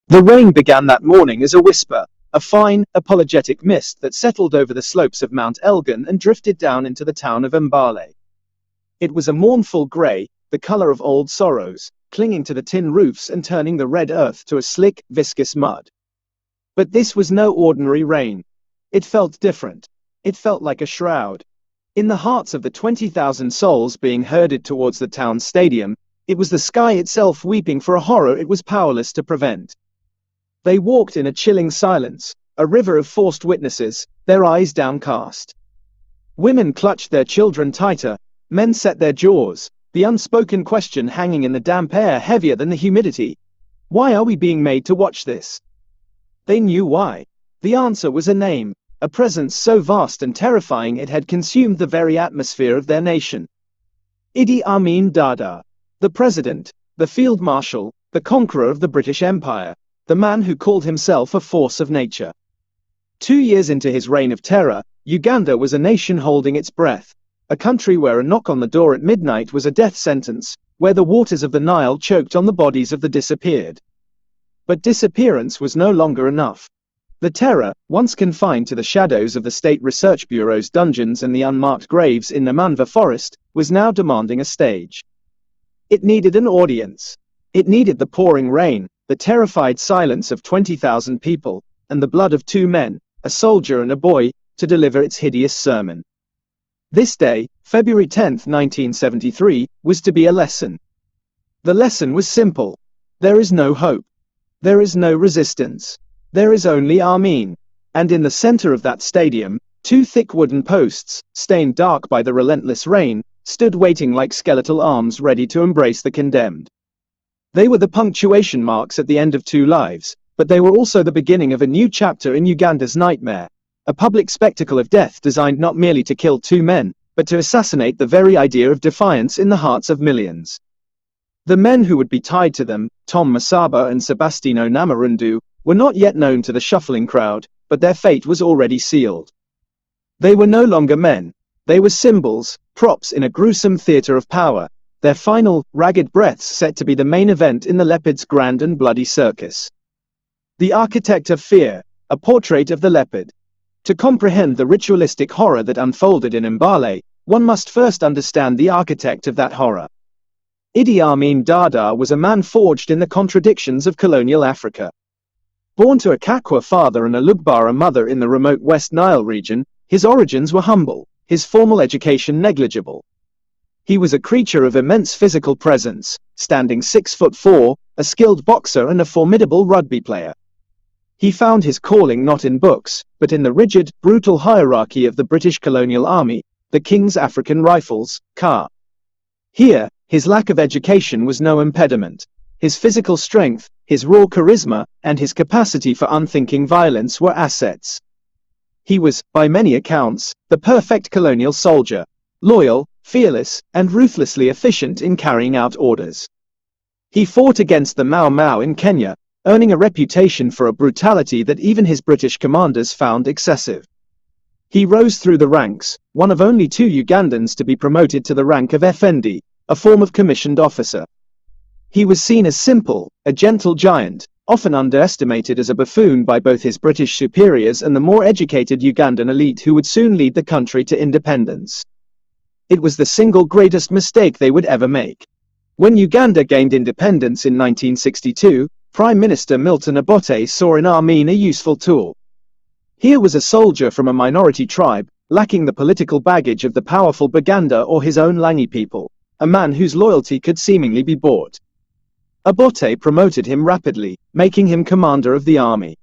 The rain began that morning as a whisper, a fine, apologetic mist that settled over the slopes of Mount Elgon and drifted down into the town of Mbale. It was a mournful grey, the color of old sorrows, clinging to the tin roofs and turning the red earth to a slick, viscous mud. But this was no ordinary rain. It felt different. It felt like a shroud. In the hearts of the 20,000 souls being herded towards the town stadium, it was the sky itself weeping for a horror it was powerless to prevent. They walked in a chilling silence, a river of forced witnesses, their eyes downcast. Women clutched their children tighter, men set their jaws, the unspoken question hanging in the damp air heavier than the humidity. Why are we being made to watch this? They knew why. The answer was a name, a presence so vast and terrifying it had consumed the very atmosphere of their nation. Idi Amin Dada. The president, the field marshal, the conqueror of the British Empire, the man who called himself a force of nature. 2 years into his reign of terror, Uganda was a nation holding its breath, a country where a knock on the door at midnight was a death sentence, where the waters of the Nile choked on the bodies of the disappeared. But disappearance was no longer enough. The terror, once confined to the shadows of the State Research Bureau's dungeons and the unmarked graves in Namanva Forest, was now demanding a stage. It needed an audience. It needed the pouring rain, the terrified silence of 20,000 people, and the blood of 2 men, a soldier and a boy, to deliver its hideous sermon. This day, February 10, 1973, was to be a lesson. The lesson was simple. There is no hope. There is no resistance. There is only Amin. And in the center of that stadium, 2 thick wooden posts, stained dark by the relentless rain, stood waiting like skeletal arms ready to embrace the condemned. They were the punctuation marks at the end of 2 lives, but they were also the beginning of a new chapter in Uganda's nightmare, a public spectacle of death designed not merely to kill 2 men, but to assassinate the very idea of defiance in the hearts of millions. The men who would be tied to them, Tom Masaba and Sebastino Namirundu, were not yet known to the shuffling crowd, but their fate was already sealed. They were no longer men. They were symbols, props in a gruesome theater of power, their final, ragged breaths set to be the main event in the leopard's grand and bloody circus. The Architect of Fear, a portrait of the leopard. To comprehend the ritualistic horror that unfolded in Mbale, one must first understand the architect of that horror. Idi Amin Dada was a man forged in the contradictions of colonial Africa. Born to a Kakwa father and a Lugbara mother in the remote West Nile region, his origins were humble, his formal education negligible. He was a creature of immense physical presence, standing 6'4", a skilled boxer and a formidable rugby player. He found his calling not in books, but in the rigid, brutal hierarchy of the British colonial army, the King's African Rifles, KA. Here, his lack of education was no impediment. His physical strength, his raw charisma, and his capacity for unthinking violence were assets. He was, by many accounts, the perfect colonial soldier, loyal, fearless, and ruthlessly efficient in carrying out orders. He fought against the Mau Mau in Kenya, earning a reputation for a brutality that even his British commanders found excessive. He rose through the ranks, one of only 2 Ugandans to be promoted to the rank of Effendi, a form of commissioned officer. He was seen as simple, a gentle giant, often underestimated as a buffoon by both his British superiors and the more educated Ugandan elite who would soon lead the country to independence. It was the single greatest mistake they would ever make. When Uganda gained independence in 1962, Prime Minister Milton Obote saw in Amin a useful tool. Here was a soldier from a minority tribe, lacking the political baggage of the powerful Baganda or his own Langi people, a man whose loyalty could seemingly be bought. Obote promoted him rapidly, making him commander of the army.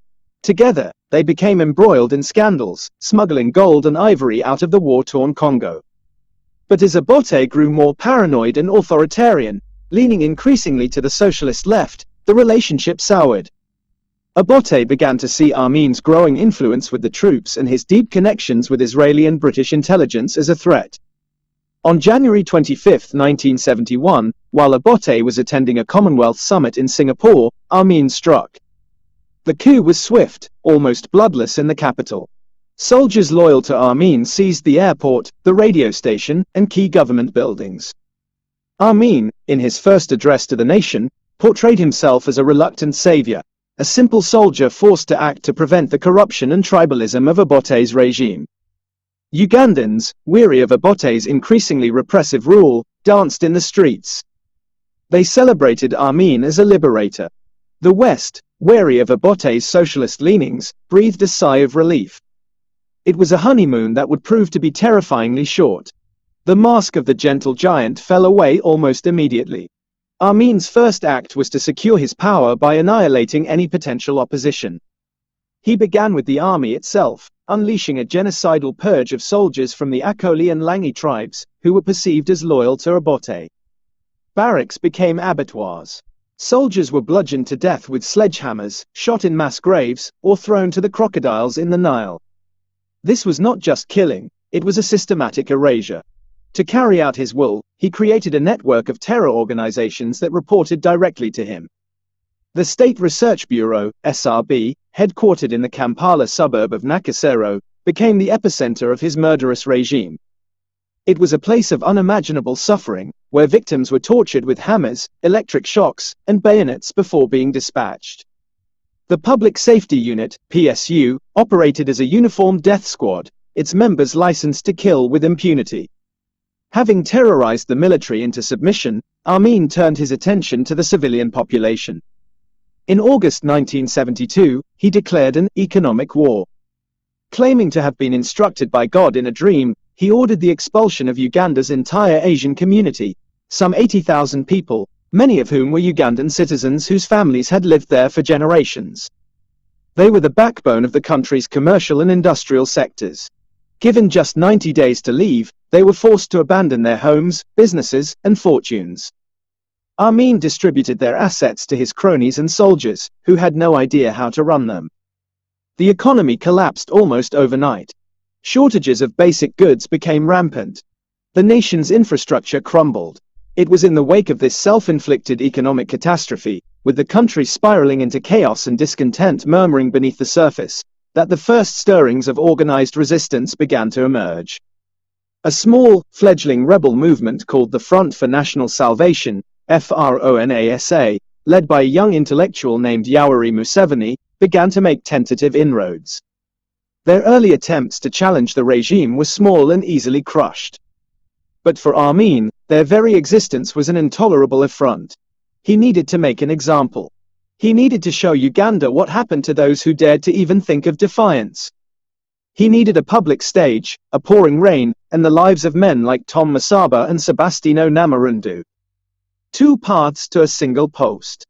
Together, they became embroiled in scandals, smuggling gold and ivory out of the war-torn Congo. But as Obote grew more paranoid and authoritarian, leaning increasingly to the socialist left, the relationship soured. Obote began to see Amin's growing influence with the troops and his deep connections with Israeli and British intelligence as a threat. On January 25, 1971, while Obote was attending a Commonwealth summit in Singapore, Amin struck. The coup was swift, almost bloodless in the capital. Soldiers loyal to Amin seized the airport, the radio station, and key government buildings. Amin, in his first address to the nation, portrayed himself as a reluctant savior, a simple soldier forced to act to prevent the corruption and tribalism of Obote's regime. Ugandans, weary of Obote's increasingly repressive rule, danced in the streets. They celebrated Amin as a liberator. The West, wary of Obote's socialist leanings, breathed a sigh of relief. It was a honeymoon that would prove to be terrifyingly short. The mask of the gentle giant fell away almost immediately. Amin's first act was to secure his power by annihilating any potential opposition. He began with the army itself, unleashing a genocidal purge of soldiers from the Akoli and Langi tribes, who were perceived as loyal to Obote. Barracks became abattoirs. Soldiers were bludgeoned to death with sledgehammers, shot in mass graves, or thrown to the crocodiles in the Nile. This was not just killing, it was a systematic erasure. To carry out his will, he created a network of terror organizations that reported directly to him. The State Research Bureau, SRB, headquartered in the Kampala suburb of Nakasero, became the epicenter of his murderous regime. It was a place of unimaginable suffering, where victims were tortured with hammers, electric shocks, and bayonets before being dispatched. The Public Safety Unit, PSU, operated as a uniformed death squad, its members licensed to kill with impunity. Having terrorized the military into submission, Amin turned his attention to the civilian population. In August 1972, he declared an economic war. Claiming to have been instructed by God in a dream, he ordered the expulsion of Uganda's entire Asian community, some 80,000 people, many of whom were Ugandan citizens whose families had lived there for generations. They were the backbone of the country's commercial and industrial sectors. Given just 90 days to leave, they were forced to abandon their homes, businesses, and fortunes. Amin distributed their assets to his cronies and soldiers, who had no idea how to run them. The economy collapsed almost overnight. Shortages of basic goods became rampant. The nation's infrastructure crumbled. It was in the wake of this self-inflicted economic catastrophe, with the country spiraling into chaos and discontent murmuring beneath the surface, that the first stirrings of organized resistance began to emerge. A small, fledgling rebel movement called the Front for National Salvation, FRONASA, led by a young intellectual named Yoweri Museveni, began to make tentative inroads. Their early attempts to challenge the regime were small and easily crushed. But for Amin, their very existence was an intolerable affront. He needed to make an example. He needed to show Uganda what happened to those who dared to even think of defiance. He needed a public stage, a pouring rain, and the lives of men like Tom Masaba and Sebastino Namirundu. Two paths to a single post.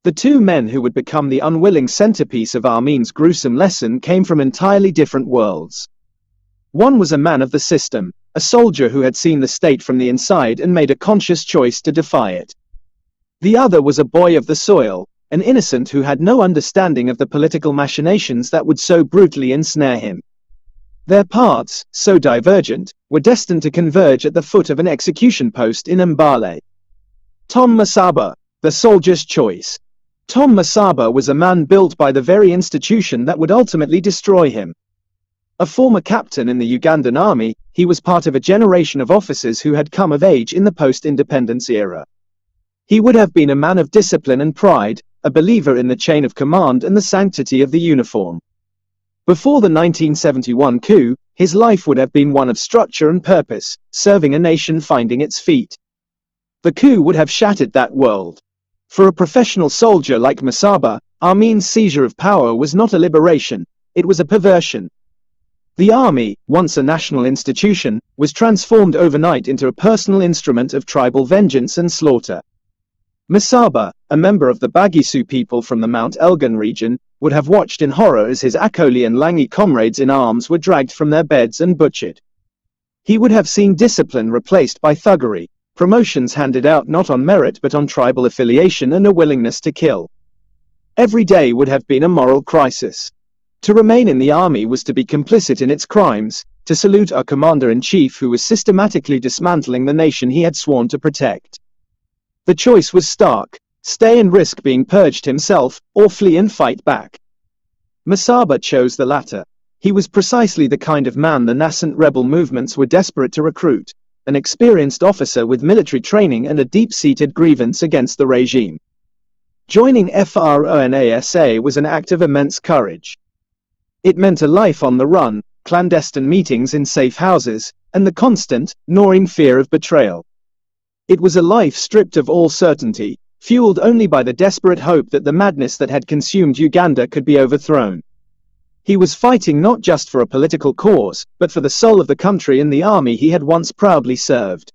The two men who would become the unwilling centerpiece of Amin's gruesome lesson came from entirely different worlds. One was a man of the system, a soldier who had seen the state from the inside and made a conscious choice to defy it. The other was a boy of the soil, an innocent who had no understanding of the political machinations that would so brutally ensnare him. Their paths, so divergent, were destined to converge at the foot of an execution post in Mbale. Tom Masaba, the soldier's choice. Tom Masaba was a man built by the very institution that would ultimately destroy him. A former captain in the Ugandan army, he was part of a generation of officers who had come of age in the post-independence era. He would have been a man of discipline and pride, a believer in the chain of command and the sanctity of the uniform. Before the 1971 coup, his life would have been one of structure and purpose, serving a nation finding its feet. The coup would have shattered that world. For a professional soldier like Masaba, Amin's seizure of power was not a liberation, it was a perversion. The army, once a national institution, was transformed overnight into a personal instrument of tribal vengeance and slaughter. Masaba, a member of the Bagisu people from the Mount Elgon region, would have watched in horror as his Akoli and Langi comrades in arms were dragged from their beds and butchered. He would have seen discipline replaced by thuggery, promotions handed out not on merit but on tribal affiliation and a willingness to kill. Every day would have been a moral crisis. To remain in the army was to be complicit in its crimes, to salute our commander-in-chief who was systematically dismantling the nation he had sworn to protect. The choice was stark: stay and risk being purged himself, or flee and fight back. Masaba chose the latter. He was precisely the kind of man the nascent rebel movements were desperate to recruit, an experienced officer with military training and a deep-seated grievance against the regime. Joining FRONASA was an act of immense courage. It meant a life on the run, clandestine meetings in safe houses, and the constant, gnawing fear of betrayal. It was a life stripped of all certainty, fueled only by the desperate hope that the madness that had consumed Uganda could be overthrown. He was fighting not just for a political cause, but for the soul of the country and the army he had once proudly served.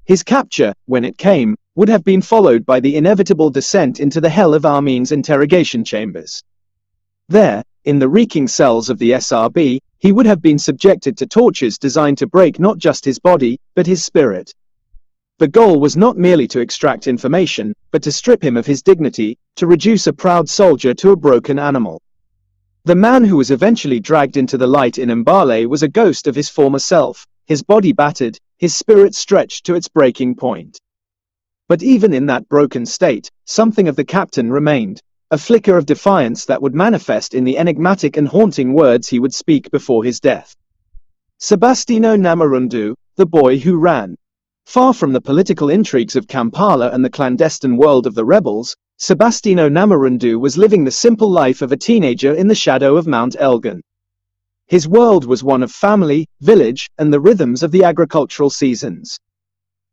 His capture, when it came, would have been followed by the inevitable descent into the hell of Amin's interrogation chambers. There, in the reeking cells of the SRB, he would have been subjected to tortures designed to break not just his body, but his spirit. The goal was not merely to extract information, but to strip him of his dignity, to reduce a proud soldier to a broken animal. The man who was eventually dragged into the light in Mbale was a ghost of his former self, his body battered, his spirit stretched to its breaking point. But even in that broken state, something of the captain remained, a flicker of defiance that would manifest in the enigmatic and haunting words he would speak before his death. Sebastino Namirundu, the boy who ran. Far from the political intrigues of Kampala and the clandestine world of the rebels, Sebastino Namirundu was living the simple life of a teenager in the shadow of Mount Elgon. His world was one of family, village, and the rhythms of the agricultural seasons.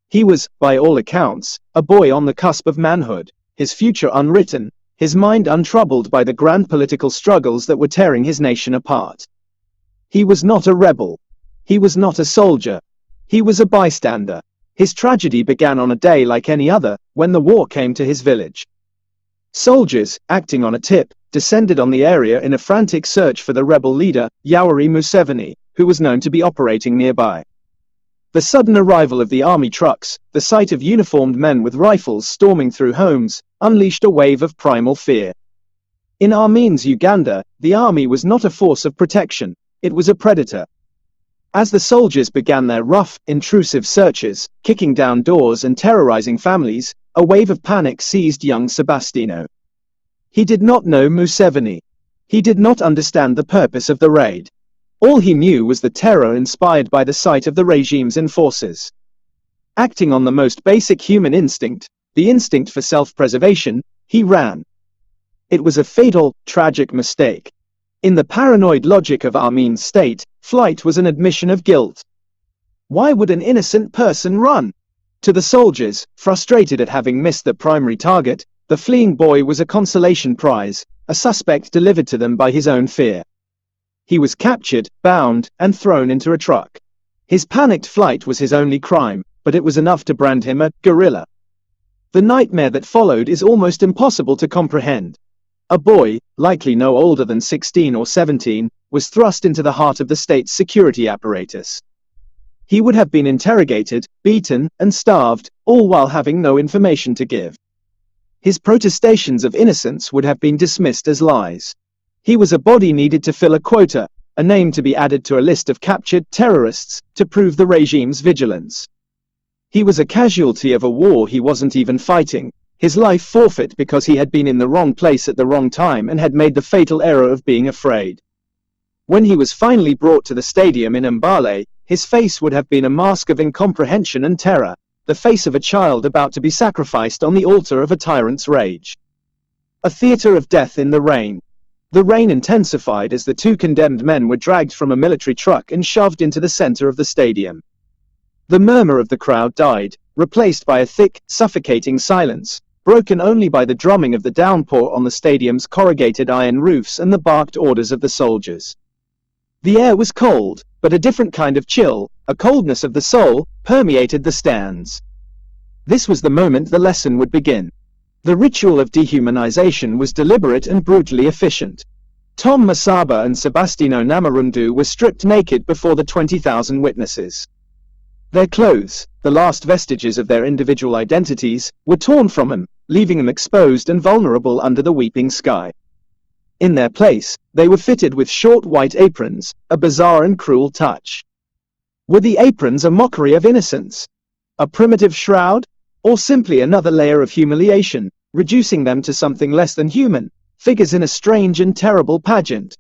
He was, by all accounts, a boy on the cusp of manhood, his future unwritten, his mind untroubled by the grand political struggles that were tearing his nation apart. He was not a rebel. He was not a soldier. He was a bystander. His tragedy began on a day like any other, when the war came to his village. Soldiers, acting on a tip, descended on the area in a frantic search for the rebel leader, Yoweri Museveni, who was known to be operating nearby. The sudden arrival of the army trucks, the sight of uniformed men with rifles storming through homes, unleashed a wave of primal fear. In Amin's Uganda, the army was not a force of protection, it was a predator. As the soldiers began their rough, intrusive searches, kicking down doors and terrorizing families, a wave of panic seized young Sebastino. He did not know Museveni. He did not understand the purpose of the raid. All he knew was the terror inspired by the sight of the regime's enforcers. Acting on the most basic human instinct, the instinct for self-preservation, he ran. It was a fatal, tragic mistake. In the paranoid logic of Amin's state, flight was an admission of guilt. Why would an innocent person run? To the soldiers, frustrated at having missed the primary target, the fleeing boy was a consolation prize, a suspect delivered to them by his own fear. He was captured, bound, and thrown into a truck. His panicked flight was his only crime, but it was enough to brand him a guerrilla. The nightmare that followed is almost impossible to comprehend. A boy, likely no older than 16 or 17, was thrust into the heart of the state's security apparatus. He would have been interrogated, beaten, and starved, all while having no information to give. His protestations of innocence would have been dismissed as lies. He was a body needed to fill a quota, a name to be added to a list of captured terrorists, to prove the regime's vigilance. He was a casualty of a war he wasn't even fighting, his life forfeit because he had been in the wrong place at the wrong time and had made the fatal error of being afraid. When he was finally brought to the stadium in Mbale, his face would have been a mask of incomprehension and terror, the face of a child about to be sacrificed on the altar of a tyrant's rage. A theater of death in the rain. The rain intensified as the two condemned men were dragged from a military truck and shoved into the center of the stadium. The murmur of the crowd died, replaced by a thick, suffocating silence, broken only by the drumming of the downpour on the stadium's corrugated iron roofs and the barked orders of the soldiers. The air was cold, but a different kind of chill, a coldness of the soul, permeated the stands. This was the moment the lesson would begin. The ritual of dehumanization was deliberate and brutally efficient. Tom Masaba and Sebastino Namirundu were stripped naked before the 20,000 witnesses. Their clothes, the last vestiges of their individual identities, were torn from them, leaving them exposed and vulnerable under the weeping sky. In their place, they were fitted with short white aprons, a bizarre and cruel touch. Were the aprons a mockery of innocence? A primitive shroud? Or simply another layer of humiliation, reducing them to something less than human, figures in a strange and terrible pageant?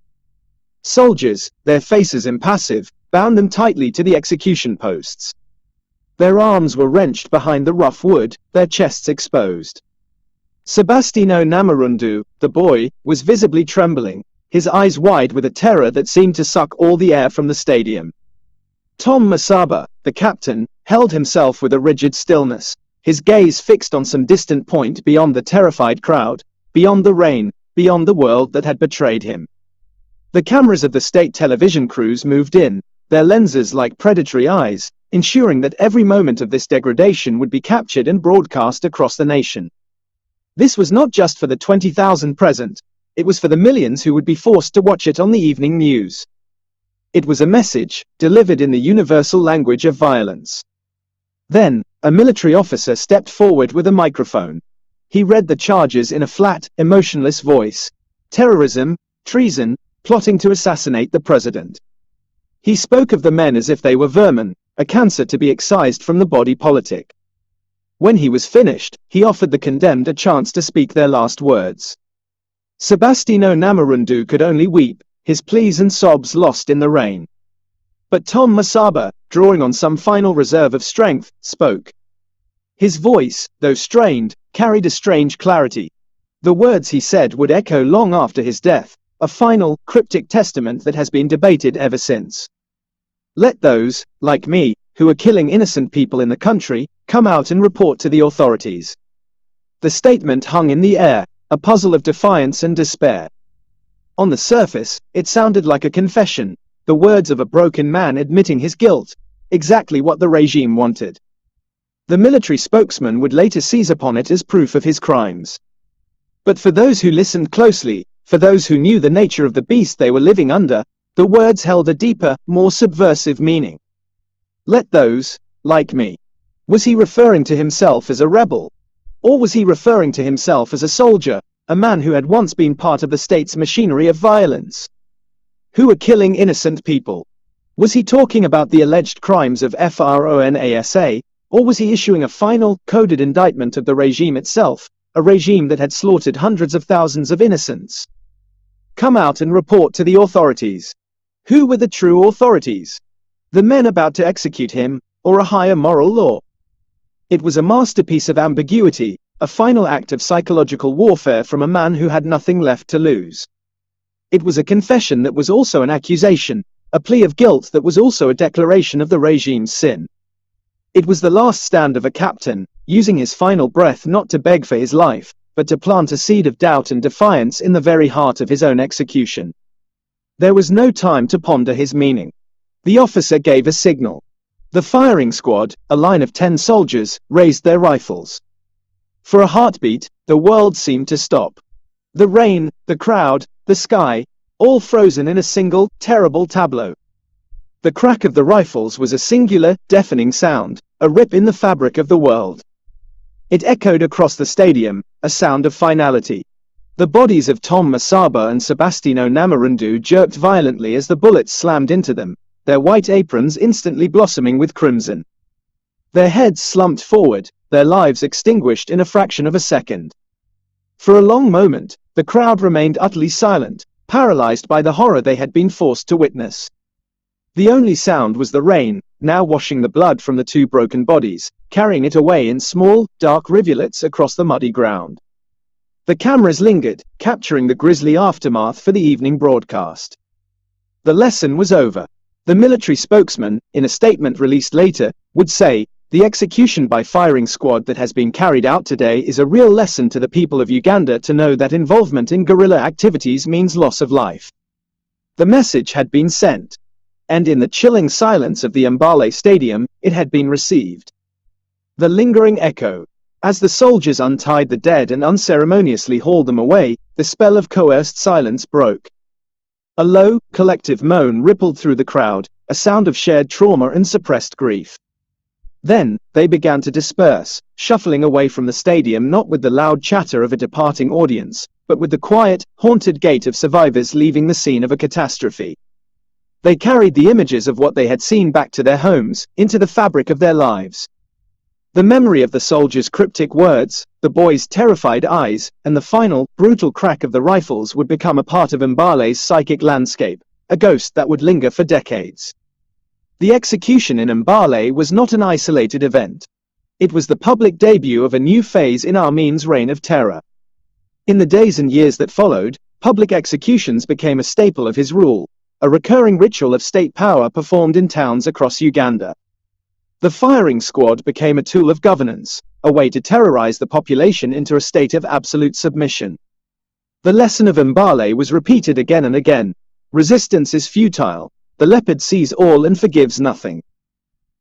Soldiers, their faces impassive, bound them tightly to the execution posts. Their arms were wrenched behind the rough wood, their chests exposed. Sebastino Namirundu, the boy, was visibly trembling, his eyes wide with a terror that seemed to suck all the air from the stadium. Tom Masaba, the captain, held himself with a rigid stillness, his gaze fixed on some distant point beyond the terrified crowd, beyond the rain, beyond the world that had betrayed him. The cameras of the state television crews moved in, their lenses like predatory eyes, ensuring that every moment of this degradation would be captured and broadcast across the nation. This was not just for the 20,000 present, it was for the millions who would be forced to watch it on the evening news. It was a message, delivered in the universal language of violence. Then, a military officer stepped forward with a microphone. He read the charges in a flat, emotionless voice. Terrorism, treason, plotting to assassinate the president. He spoke of the men as if they were vermin, a cancer to be excised from the body politic. When he was finished, he offered the condemned a chance to speak their last words. Sebastino Namirundu could only weep, his pleas and sobs lost in the rain. But Tom Masaba, drawing on some final reserve of strength, spoke. His voice, though strained, carried a strange clarity. The words he said would echo long after his death, a final, cryptic testament that has been debated ever since. Let those, like me, who are killing innocent people in the country, come out and report to the authorities. The statement hung in the air, a puzzle of defiance and despair. On the surface, it sounded like a confession, the words of a broken man admitting his guilt, exactly what the regime wanted. The military spokesman would later seize upon it as proof of his crimes. But for those who listened closely, for those who knew the nature of the beast they were living under, the words held a deeper, more subversive meaning. Let those, like me. Was he referring to himself as a rebel? Or was he referring to himself as a soldier, a man who had once been part of the state's machinery of violence? Who were killing innocent people? Was he talking about the alleged crimes of FRONASA, or was he issuing a final, coded indictment of the regime itself, a regime that had slaughtered hundreds of thousands of innocents? Come out and report to the authorities. Who were the true authorities? The men about to execute him, or a higher moral law? It was a masterpiece of ambiguity, a final act of psychological warfare from a man who had nothing left to lose. It was a confession that was also an accusation, a plea of guilt that was also a declaration of the regime's sin. It was the last stand of a captain, using his final breath not to beg for his life, but to plant a seed of doubt and defiance in the very heart of his own execution. There was no time to ponder his meaning. The officer gave a signal. The firing squad, a line of 10 soldiers, raised their rifles. For a heartbeat, the world seemed to stop. The rain, the crowd, the sky, all frozen in a single, terrible tableau. The crack of the rifles was a singular, deafening sound, a rip in the fabric of the world. It echoed across the stadium, a sound of finality. The bodies of Tom Masaba and Sebastino Namirundu jerked violently as the bullets slammed into them, their white aprons instantly blossoming with crimson. Their heads slumped forward, their lives extinguished in a fraction of a second. For a long moment, the crowd remained utterly silent, paralyzed by the horror they had been forced to witness. The only sound was the rain, now washing the blood from the two broken bodies, carrying it away in small, dark rivulets across the muddy ground. The cameras lingered, capturing the grisly aftermath for the evening broadcast. The lesson was over. The military spokesman, in a statement released later, would say, "The execution by firing squad that has been carried out today is a real lesson to the people of Uganda to know that involvement in guerrilla activities means loss of life." The message had been sent. And in the chilling silence of the Mbale Stadium, it had been received. The lingering echo. As the soldiers untied the dead and unceremoniously hauled them away, the spell of coerced silence broke. A low, collective moan rippled through the crowd, a sound of shared trauma and suppressed grief. Then, they began to disperse, shuffling away from the stadium not with the loud chatter of a departing audience, but with the quiet, haunted gait of survivors leaving the scene of a catastrophe. They carried the images of what they had seen back to their homes, into the fabric of their lives. The memory of the soldiers' cryptic words, the boys' terrified eyes, and the final, brutal crack of the rifles would become a part of Mbale's psychic landscape, a ghost that would linger for decades. The execution in Mbale was not an isolated event. It was the public debut of a new phase in Amin's reign of terror. In the days and years that followed, public executions became a staple of his rule, a recurring ritual of state power performed in towns across Uganda. The firing squad became a tool of governance, a way to terrorize the population into a state of absolute submission. The lesson of Mbale was repeated again and again. Resistance is futile. The leopard sees all and forgives nothing.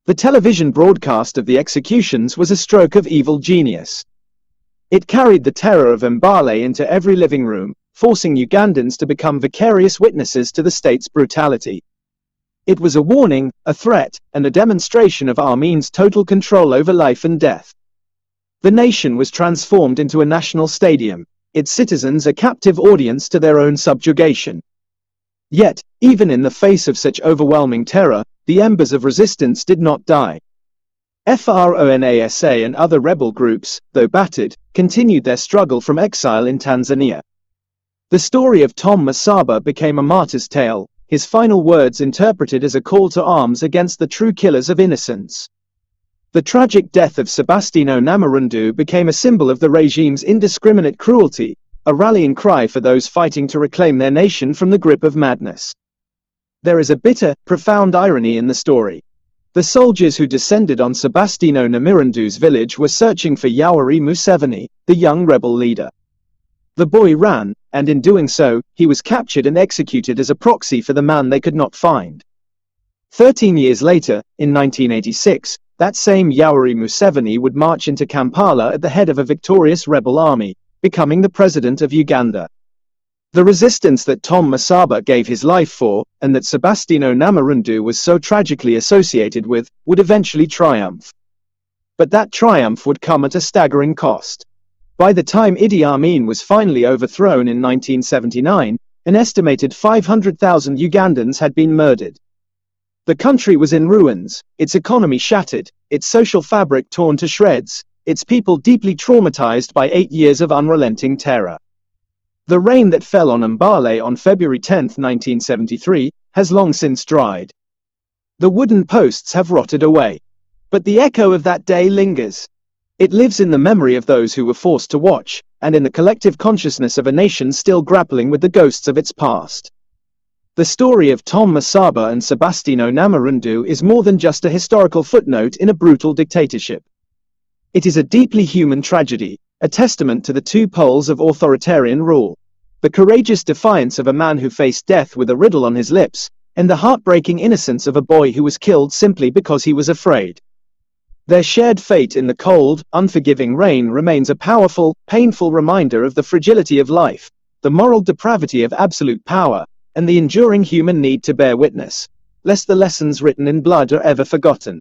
The television broadcast of the executions was a stroke of evil genius. It carried the terror of Mbale into every living room, forcing Ugandans to become vicarious witnesses to the state's brutality. It was a warning, a threat, and a demonstration of Amin's total control over life and death. The nation was transformed into a national stadium, its citizens a captive audience to their own subjugation. Yet, even in the face of such overwhelming terror, the embers of resistance did not die. FRONASA and other rebel groups, though battered, continued their struggle from exile in Tanzania. The story of Tom Masaba became a martyr's tale, his final words interpreted as a call to arms against the true killers of innocence. The tragic death of Sebastino Namirundu became a symbol of the regime's indiscriminate cruelty, a rallying cry for those fighting to reclaim their nation from the grip of madness. There is a bitter, profound irony in the story. The soldiers who descended on Sebastino Namirundu's village were searching for Yoweri Museveni, the young rebel leader. The boy ran, and in doing so, he was captured and executed as a proxy for the man they could not find. 13 years later, in 1986, that same Yoweri Museveni would march into Kampala at the head of a victorious rebel army, becoming the president of Uganda. The resistance that Tom Masaba gave his life for, and that Sebastino Namirundu was so tragically associated with, would eventually triumph. But that triumph would come at a staggering cost. By the time Idi Amin was finally overthrown in 1979, an estimated 500,000 Ugandans had been murdered. The country was in ruins, its economy shattered, its social fabric torn to shreds, its people deeply traumatized by 8 years of unrelenting terror. The rain that fell on Mbale on February 10, 1973, has long since dried. The wooden posts have rotted away. But the echo of that day lingers. It lives in the memory of those who were forced to watch, and in the collective consciousness of a nation still grappling with the ghosts of its past. The story of Tom Masaba and Sebastino Namirundu is more than just a historical footnote in a brutal dictatorship. It is a deeply human tragedy, a testament to the two poles of authoritarian rule. The courageous defiance of a man who faced death with a riddle on his lips, and the heartbreaking innocence of a boy who was killed simply because he was afraid. Their shared fate in the cold, unforgiving rain remains a powerful, painful reminder of the fragility of life, the moral depravity of absolute power, and the enduring human need to bear witness, lest the lessons written in blood are ever forgotten.